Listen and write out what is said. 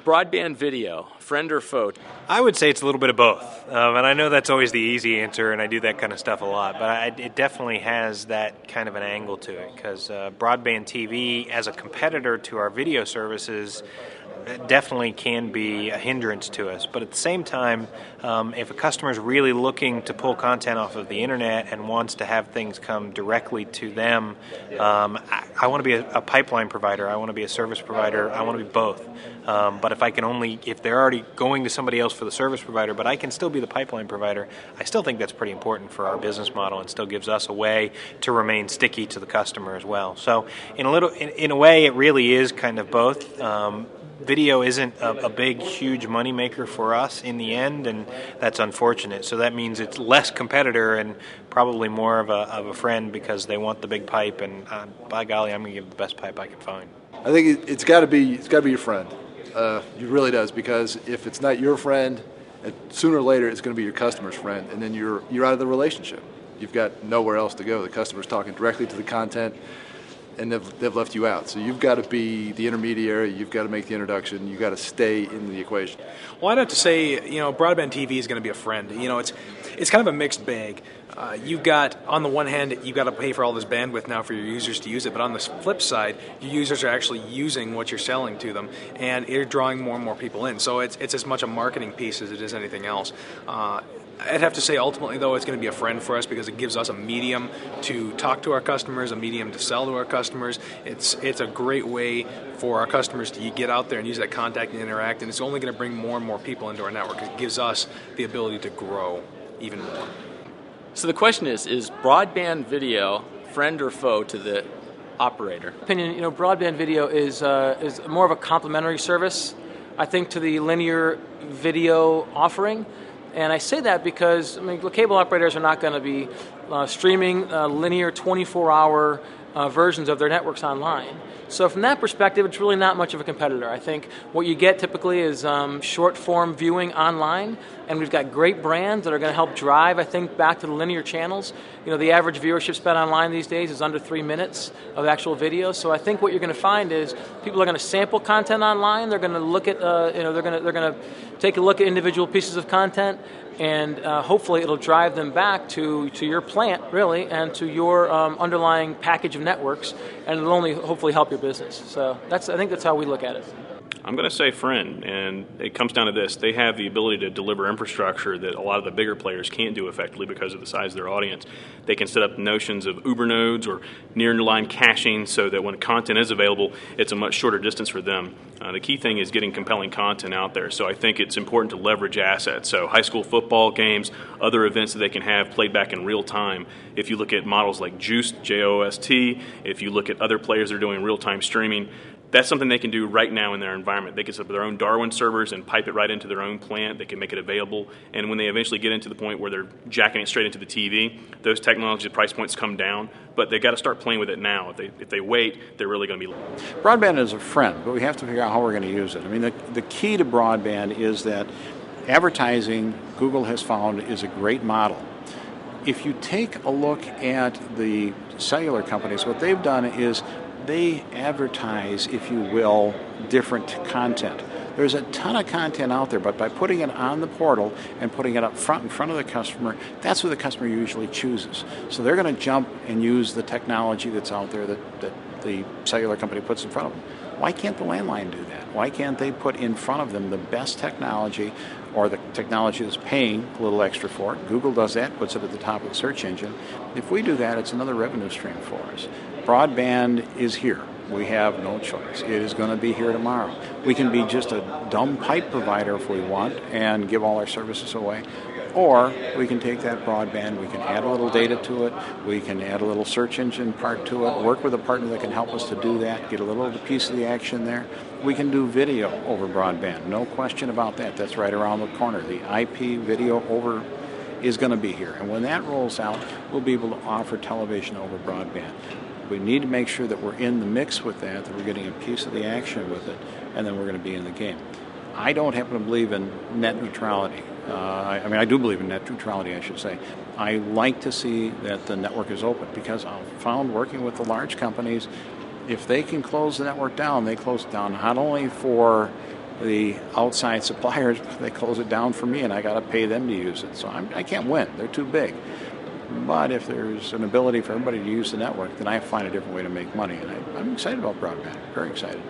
Broadband video, friend or foe? I would say it's a little bit of both. And I know that's always the easy answer, and I do that kind of stuff a lot. But it definitely has that kind of an angle to it, because broadband TV, as a competitor to our video services, definitely can be a hindrance to us. But at the same time, if a customer is really looking to pull content off of the internet and wants to have things come directly to them, I want to be a pipeline provider. I want to be a service provider. I want to be both. But if they're already going to somebody else for the service provider, but I can still be the pipeline provider, I still think that's pretty important for our business model, and still gives us a way to remain sticky to the customer as well. So in a way, it really is kind of both. Video isn't a big, huge moneymaker for us in the end, and that's unfortunate. So that means it's less competitor and probably more of a friend, because they want the big pipe, and by golly, I'm going to give the best pipe I can find. I think it's got to be your friend. It really does, because if it's not your friend, sooner or later it's going to be your customer's friend, and then you're out of the relationship. You've got nowhere else to go. The customer's talking directly to the content, and they've left you out. So you've got to be the intermediary. You've got to make the introduction. You've got to stay in the equation. Well, I'd have to say, broadband TV is going to be a friend. It's kind of a mixed bag. You've got, on the one hand, you've got to pay for all this bandwidth now for your users to use it, but on the flip side, your users are actually using what you're selling to them, and you're drawing more and more people in. So it's as much a marketing piece as it is anything else. I'd have to say, ultimately, though, it's going to be a friend for us, because it gives us a medium to talk to our customers, a medium to sell to our customers. It's a great way for our customers to get out there and use that contact and interact, and it's only going to bring more and more people into our network. It gives us the ability to grow even more. So the question is broadband video friend or foe to the operator? Opinion, broadband video is more of a complementary service, I think, to the linear video offering. And I say that because the cable operators are not going to be streaming linear 24-hour versions of their networks online. So from that perspective, it's really not much of a competitor. I think what you get typically is short-form viewing online, and we've got great brands that are going to help drive, I think, back to the linear channels. The average viewership spent online these days is under 3 minutes of actual video. So I think what you're going to find is people are going to sample content online. They're going to look at, they're going to take a look at individual pieces of content, and hopefully it'll drive them back to your plant, really, and to your underlying package of networks, and it'll only hopefully help your business. So I think that's how we look at it. I'm going to say friend, and it comes down to this. They have the ability to deliver infrastructure that a lot of the bigger players can't do effectively because of the size of their audience. They can set up notions of Uber nodes or near-line caching so that when content is available, it's a much shorter distance for them. The key thing is getting compelling content out there, so I think it's important to leverage assets. So high school football games, other events that they can have played back in real time. If you look at models like Joost, J-O-S-T, if you look at other players that are doing real-time streaming, that's something they can do right now in their environment. They can set up their own Darwin servers and pipe it right into their own plant. They can make it available. And when they eventually get into the point where they're jacking it straight into the TV, those technology price points come down. But they've got to start playing with it now. If they wait, they're really going to be... Broadband is a friend, but we have to figure out how we're going to use it. The key to broadband is that advertising, Google has found, is a great model. If you take a look at the cellular companies, what they've done is they advertise, if you will, different content. There's a ton of content out there, but by putting it on the portal and putting it up front in front of the customer, that's what the customer usually chooses. So they're going to jump and use the technology that's out there that the cellular company puts in front of them. Why can't the landline do that? Why can't they put in front of them the best technology, or the technology that's paying a little extra for it? Google does that, puts it at the top of the search engine. If we do that, it's another revenue stream for us. Broadband is here. We have no choice. It is going to be here tomorrow. We can be just a dumb pipe provider if we want and give all our services away. Or we can take that broadband, we can add a little data to it, we can add a little search engine part to it, work with a partner that can help us to do that, get a little piece of the action there. We can do video over broadband, no question about that. That's right around the corner. The IP video over is going to be here. And when that rolls out, we'll be able to offer television over broadband. We need to make sure that we're in the mix with that we're getting a piece of the action with it, and then we're going to be in the game. I don't happen to believe in net neutrality. I do believe in net neutrality, I should say. I like to see that the network is open, because I've found working with the large companies, if they can close the network down, they close it down not only for The outside suppliers, they close it down for me, and I got to pay them to use it. So I can't win. They're too big. But if there's an ability for everybody to use the network, then I find a different way to make money. And I'm excited about broadband. Very excited.